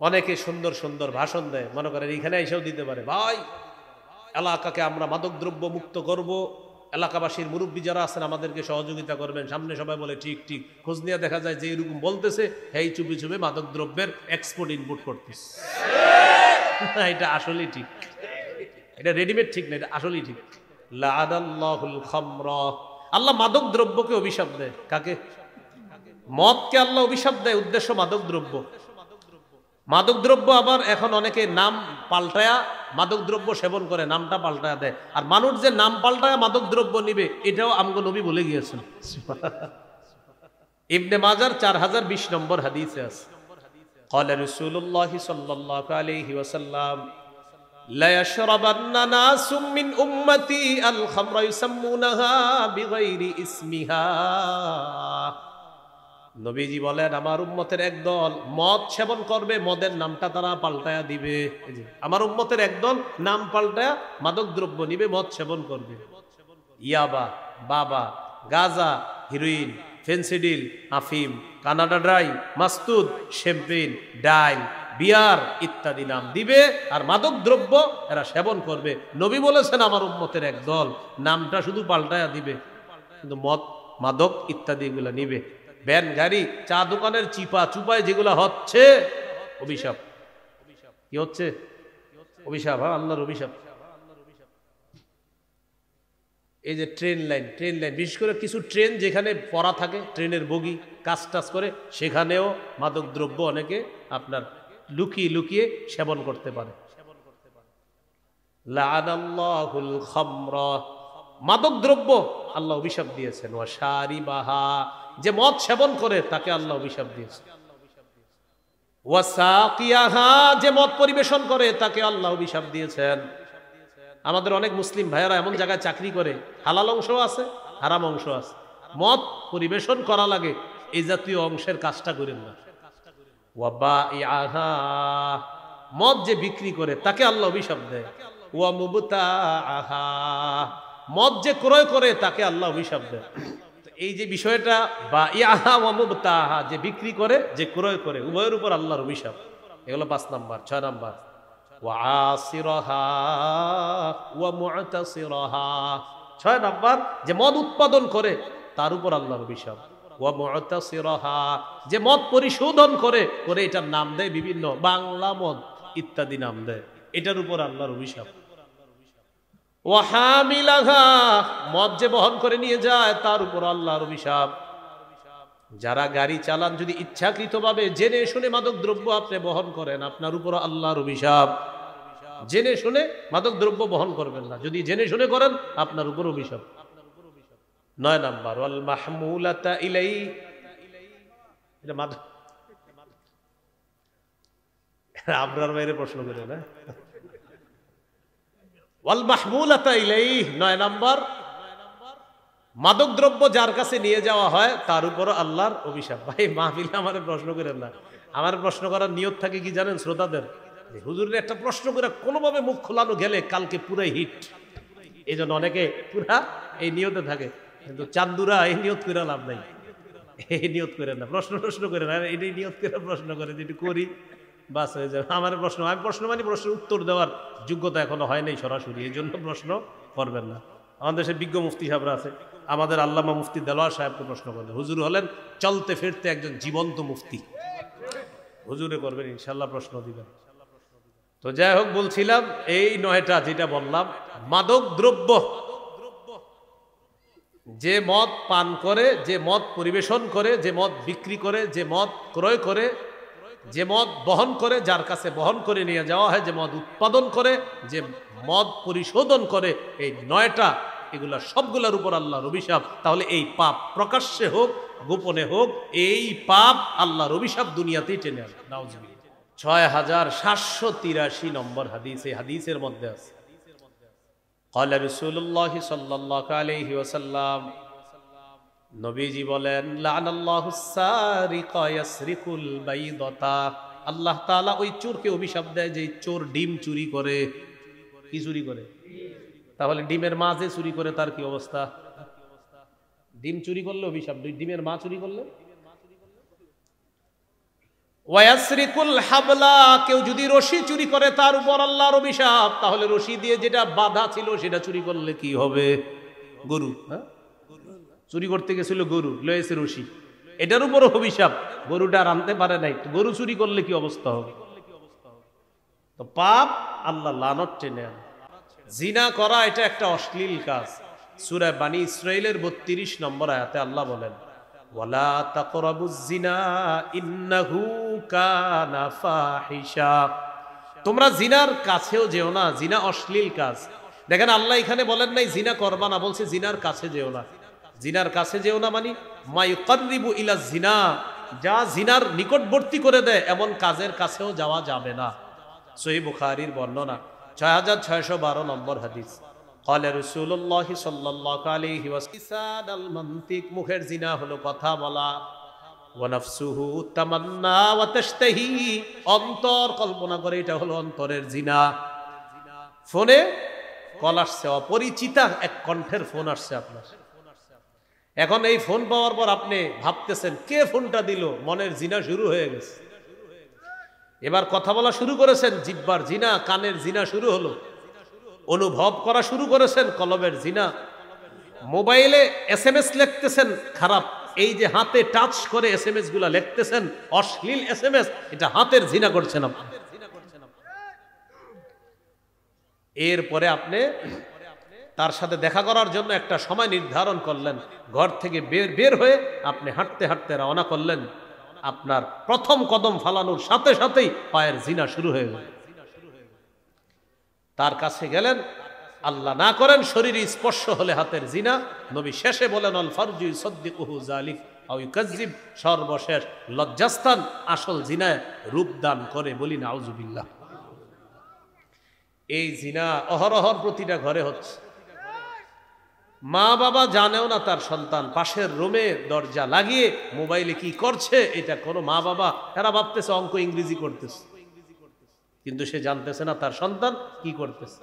অনেকে সুন্দর সুন্দর ভাষণ দেয়, মনে করেন এখানে এসেও দিতে পারে, ভাই এলাকাকে আমরা মাদকদ্রব্য মুক্ত করব, এলাকাবাসীর মুরব্বী যারা আছেন আমাদেরকে সহযোগিতা করবেন। সামনে সবাই বলে ঠিক ঠিক, খোঁজ নিয়ে দেখা যায় যে এরকম বলতেছে এই চুপি চুপি মাদকদ্রব্যের এক্সপোর্ট ইনপুট করতেছে। এটা আসলেই ঠিক, এটা রেডিমেড ঠিক না, এটা আসলেই ঠিক। লাআনাল্লাহুল খামরা, আল্লাহ মাদক দ্রব্যকে অভিশাপ দেয়। কাকে? মদকে আল্লাহ অভিশাপ দেয়, উদ্দেশ্য মাদক দ্রব্য। মাদক দ্রব্য আবার এখন অনেকে নাম পাল্টায়া মাদক দ্রব্য সেবন করে, নামটা পাল্টায়া দেয়। আর মানুষ যে নাম পাল্টায়া মাদক দ্রব্য নিবে, এটাও আমগো নবী বলে গিয়েছেন। ইবনে মাজার 4020 নম্বর হাদিসে আছে, قال رسول الله صلى الله عليه وسلم لا يشربن ناس من امتي الخمر يسمونها بغير اسمها। নবীজি বলেন আমার উম্মতের একদল মদ সেবন করবে, মদের নামটা তারা পাল্টায়া দিবে। আমার উম্মতের একদল নাম পাল্টায়া মাদক দ্রব্য নিবে, মদ সেবন করবে। ইয়াবা, বাবা, গাজা, হিরোইন, ফেন্সিডিল, আফিম, কানাডা ড্রাই, মাস্তুদ, শ্যাম্পেন, ডাইল, বিয়ার ইত্যাদি নাম দিবে, আর মাদক দ্রব্য এরা সেবন করবে। নবী বলেছেন আমার উম্মতের একদল নামটা শুধু পাল্টায়া দিবে, কিন্তু মদ মাদক ইত্যাদি এগুলো নিবে। ভ্যান গাড়ি, চা দোকানের চিপা চুপায় যেগুলো হচ্ছে, অভিশাপ। কি হচ্ছে? অভিশাপ, হ্যাঁ, আল্লাহর অভিশাপ। এই যে ট্রেন লাইন, বিশেষ করে কিছু ট্রেন যেখানে পড়া থাকে, ট্রেনের বগি কাজ টাজ করে, সেখানেও মাদক দ্রব্য অনেকে আপনার লুকিয়ে লুকিয়ে সেবন করতে পারে। লাআনাল্লাহুল খামরা, মাদক দ্রব্য আল্লাহ অভিশাপ দিয়েছেন। ওয়া শারিবাহা, যে মদ সেবন করে তাকে আল্লাহ অভিশাপ দিয়েছেন। ওয়া সাকিয়াহা, যে মদ পরিবেশন করে তাকে আল্লাহ অভিশাপ দিয়েছেন। আমাদের অনেক মুসলিম ভাইয়েরা এমন জায়গায় চাকরি করে, হালাল অংশ আছে, হারাম অংশ আছে, মদ পরিবেশন করা লাগে, এই জাতীয় অংশের কাজটা করেন না। ওয়া বাইআহা, মদ যে বিক্রি করে তাকে আল্লাহ অভিশাপ দেয়। ওয়া মুবতাআহা, মদ যে ক্রয় করে তাকে আল্লাহ অভিশাপ দেয়। এই যে বিষয়টা, বাইআহা ওয়া মুবতাআহা, যে বিক্রি করে যে ক্রয় করে, উভয়ের উপর আল্লাহর অভিশাপ। এগুলো 5 নাম্বার। 6 নাম্বার, ওয়াসিরাহা ওয়া মুতাসিরাহা, 6 নাম্বার, যে মদ উৎপাদন করে তার উপর আল্লাহর অভিশাপ। ওয়া মুতাসিরাহা, যে মদ পরিশোধন করে এটার নাম দেয় বিভিন্ন বাংলা মদ ইত্যাদি নাম দেয়, এটার উপর আল্লাহর অভিশাপ। ওয়া হামিলাহা, মদ যে বহন করে নিয়ে যায় তার উপর আল্লাহর অভিশাপ। যারা গাড়ি চালান, যদি ইচ্ছাকৃতভাবে জেনে শুনে মাদক দ্রব্য আপনি বহন করেন, আপনার উপর আল্লাহর অভিশাপ। জেনে শুনে মাদক দ্রব্য বহন করবেন না, যদি জেনে শুনে করেন আপনার উপর অভিশাপ। 9 নাম্বার, ওয়াল মাহমুলাতা ইলাই, এটা মাদক। আপনার বাইরে প্রশ্ন করে না, ওয়াল মাহমুলাতা ইলাই 9 নাম্বার, মাদক দ্রব্য যার কাছে নিয়ে যাওয়া হয় তার উপর আল্লাহর অভিশাপ। ভাই মাহফিলে আমার প্রশ্ন করেন না, আমার প্রশ্ন করার নিয়ত থাকে কি জানেন শ্রোতাদের? হুজুরের একটা প্রশ্ন করে কোনোভাবে মুখ খোলানো গেলে কালকে পুরাই হিট, এই জন্য অনেকে পুরা এই নিয়তে থাকে। কিন্তু চান্দুরা এই নিয়ত করে লাভ নাই, এই নিয়ত করে না, প্রশ্ন করে না, এটাই নিয়ত করে প্রশ্ন করে যেটি করি বাস হয়ে যাবে। আমার প্রশ্ন, আমি প্রশ্ন মানে প্রশ্নের উত্তর দেওয়ার যোগ্যতা এখনো হয় নাই সরাসরি, এই জন্য প্রশ্ন করবেন না। আমাদের দেশে বিজ্ঞ মুফতি সাহেবরা আছে, আমাদের আল্লামা মুফতি দেলোয়ার সাহেবকে প্রশ্ন করলেন, হুজুর হলেন চলতে ফিরতে একজন জীবন্ত মুফতি, হুজুরে করবেন ইনশাল্লাহ, প্রশ্ন দিবেন। তো যাই হোক, বলছিলাম এই 9টা যেটা বললাম, মাদক দ্রব্য, যে মদ পান করে, যে মদ পরিবেশন করে, যে মদ বিক্রি করে, যে মদ ক্রয় করে, যে মদ বহন করে, যার কাছে বহন করে নিয়ে যাওয়া হয়, যে মদ উৎপাদন করে, যে মদ পরিশোধন করে, এই 9টা, এগুলা সবগুলোর উপর আল্লাহর অভিশাপ। তাহলে এই পাপ প্রকাশ্যে হোক গোপনে হোক, এই পাপ আল্লাহর অভিশাপ দুনিয়াতেই টেনে আনে। নাউজুবিল্লাহ। 6783 নম্বর হাদিস, এই হাদিসের মধ্যে আছে, قال رسول الله صلى الله عليه وسلم, নবীজি বলেন, লাআনাল্লাহুস সারিকা ইয়াসরিকুল বাইদাতা, আল্লাহ তাআলা ওই চোরকে অভিশাপ দেয় যে চোর ডিম চুরি করে। কি চুরি করে? তাহলে ডিমের মা যে চুরি করে তার কি অবস্থা? ডিম চুরি করলে অভিশাপ, ডিমের মা চুরি করলে ওয়াসরিকুল হাবলা, কেউ যদি রশি চুরি করে তার উপর আল্লাহর অভিশাপ। তাহলে রশি দিয়ে যেটা বাঁধা ছিল সেটা চুরি করলে কি হবে? গরু, হ্যাঁ, চুরি করতে গেছিল গরু, লয়েছে রশি, এটার উপর অভিশাপ। গরুটা আর আনতে পারে নাই, গরু চুরি করলে কি অবস্থা হবে? তো পাপ আল্লাহ লানত টেনে আনে। জিনা করা এটা একটা অশ্লীল কাজ। সূরা বানী ইসরাঈলের 32 নম্বর আয়াতে আল্লাহ বলেন, ওয়ালা তাকরাবুজ জিনা ইন্নাহু কানা ফাহিশা। তোমরা জিনার কাছেও যেও না, জিনা অশ্লীল কাজ। দেখেন আল্লাহ এখানে বলেন নাই জিনা করবা না, বলছে জিনার কাছে যেও না। জিনার কাছে যেও না মানে মা ইউকাররিবু ইলা জিনা, যা জিনার নিকটবর্তী করে দেয় এমন কাজের কাছেও যাওয়া যাবে না। সহিহ বুখারীর বর্ণনা 6612 নম্বর হাদিস। قال رسول الله صلى الله عليه وسلم المنطق, মুখের জিনা হলো কথা বলা। ওয়ানাফসুহু তামান্না ওয়া তাশতাহি, অন্তর কল্পনা করে, এটা হলো অন্তরের জিনা। ফোনে কল আসছে, অপরিচিতা এক কণ্ঠের ফোন আসছে আপনার। এখন এই ফোন পাওয়ার পর আপনি ভাবতেছেন কে ফোনটা দিল, মনের জিনা শুরু হয়ে গেছে। এবার কথা বলা শুরু করেছেন, জিহ্বার জিনা, কানের জিনা শুরু হলো। অনুভব করা শুরু করেছেন, কলবের জিনা। মোবাইলে SMS লিখতেছেন খারাপ, এই যে হাতে টাচ করে SMS গুলা লিখতেছেন অশ্লীল SMS, এটা হাতের জিনা করছেন আপনি। এরপরে আপনি তার সাথে দেখা করার জন্য একটা সময় নির্ধারণ করলেন, ঘর থেকে বের হয়ে আপনি হাঁটতে হাঁটতে রওনা করলেন। আপনার প্রথম কদম ফালানোর সাথে সাথেই পায়ের জিনা শুরু হয়ে গেল। তার কাছে গেলেন, আল্লাহ না করেন শরীরে স্পর্শ হলে হাতের জিনা। নবী শেষে বলেন আল ফারজু ইউসাদ্দিকুহু যালিক আও ইউকাযযিব, সর্বশেষ লজ্জাস্থান আসল জিনায় রূপদান করে। বলি নাউযুবিল্লাহ। এই জিনা অহরহর প্রতিটা ঘরে হচ্ছে। মা বাবা জানেও না তার সন্তান পাশের রুমে দরজা লাগিয়ে মোবাইলে কি করছে, এটা কোনো মা বাবা, এরা ভাবতেছে অঙ্ক ইংরেজি করতেছে, কিন্তু সে জানতেছে না তার সন্তান কি করতেছে।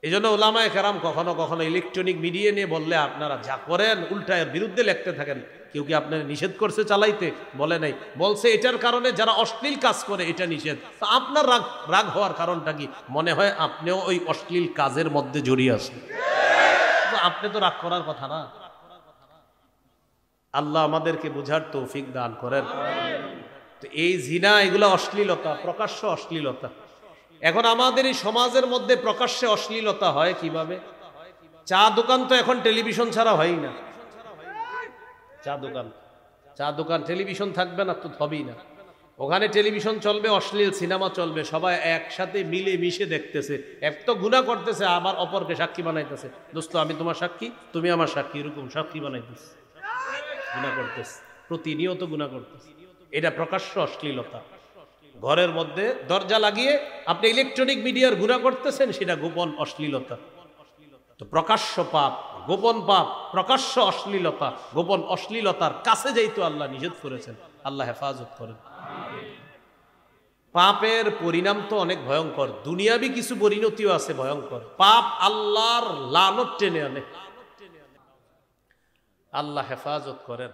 এই জন্য উলামায়ে কেরাম কখনো কখনো ইলেকট্রনিক মিডিয়া নিয়ে বললে আপনারা যা করেন উল্টা এর বিরুদ্ধে লিখতে থাকেন। কেউ কি আপনার নিষেধ করছে চালাইতে? বলে নাই, বলছে এটার কারণে যারা অশ্লীল কাজ করে এটা নিষেধ। তো আপনার রাগ হওয়ার কারণটা কি? মনে হয় আপনিও ওই অশ্লীল কাজের মধ্যে জড়িয়ে আছেন। আপনি তো রাগ করার কথা না। আল্লাহ আমাদেরকে বুঝার তৌফিক দান করেন। তো এই জিনা, এগুলো অশ্লীলতা, প্রকাশ্য অশ্লীলতা। এখন আমাদের এই সমাজের মধ্যে প্রকাশ্যে অশ্লীলতা হয় কিভাবে? চা দোকান তো এখন টেলিভিশন ছাড়া হয় না। চা দোকান টেলিভিশন থাকবে না তো হবেই না। ওখানে টেলিভিশন চলবে, অশ্লীল সিনেমা চলবে, সবাই একসাথে মিলে মিশে দেখতেছে। এক তো গুনাহ করতেছে, আবার অপরকে সাক্ষী বানাইতেছে। দোস্ত আমি তোমার সাক্ষী, তুমি আমার সাক্ষী, এরকম সাক্ষী বানাইতেছে, গুনাহ করতেছে, প্রতিনিয়ত গুনাহ করতেছে। এটা প্রকাশ্য অশ্লীলতা। ঘরের মধ্যে দরজা লাগিয়ে আপনি ইলেকট্রনিক মিডিয়ার গুনাহ করতেছেন, সেটা গোপন অশ্লীলতা। তো প্রকাশ্য পাপ, গোপন পাপ, প্রকাশ্য অশ্লীলতা, গোপন অশ্লীলতার কাছে যাইতে আল্লাহ নিষেধ করেছেন। আল্লাহ হেফাজত করেন। পাপের পরিণাম তো অনেক ভয়ঙ্কর, দুনিয়াবি কিছু পরিণতিও আছে ভয়ঙ্কর। পাপ আল্লাহর লানত টেনে আনে। আল্লাহ হেফাজত করেন।